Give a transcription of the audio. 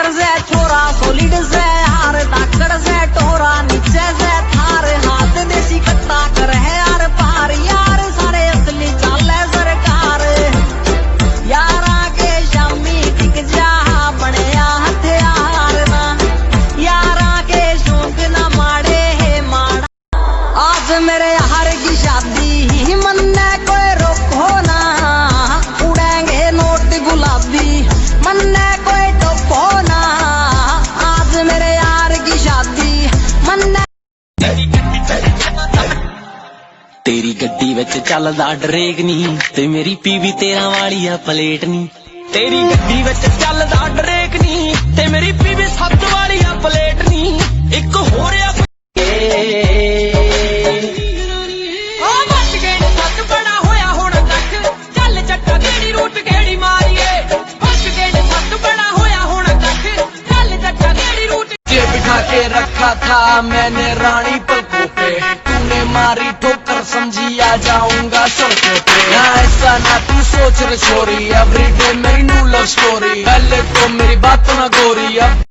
धाकड़ से छोरा सोलिड से हार धाकड़ से टोरा नीचे से थार हाथ देसी कट्टा कर है यार पार यार सारे असली चाल है सरकार यारा के शामी टिक जा बनया हथियार ना यारा के शौक ना माड़े है माड़ा आज मेरे यार की शादी मन ने कोई रोको ना उड़ेंगे नोट गुलाबी मन ने कोई टोको ना आज मेरे यार की शादी मन ने तेरी गड्डी विच चलदा डरेक नी ते मेरी पीवी 13 वाली आ प्लेट नी तेरी गड्डी विच चलदा डरेक नी ते मेरी पीवी 7 वाली आ प्लेट नी एक होर आ ओ मच गए सत बड़ा होया हुण तक चल चट्टा केड़ी रूट केड़ी मारीए मच गए सत बड़ा होया हुण तक चल चट्टा केड़ी रूट ये बिठा के रखा था मैंने रानी पलकों पे तूने मारी ठोकर समझी आ जाऊंगा सड़कों पे ना ऐसा ना तू सोच रे छोरी एवरीडे मेरी न्यू लव स्टोरी पहले तो मेरी बात ना गोरी अब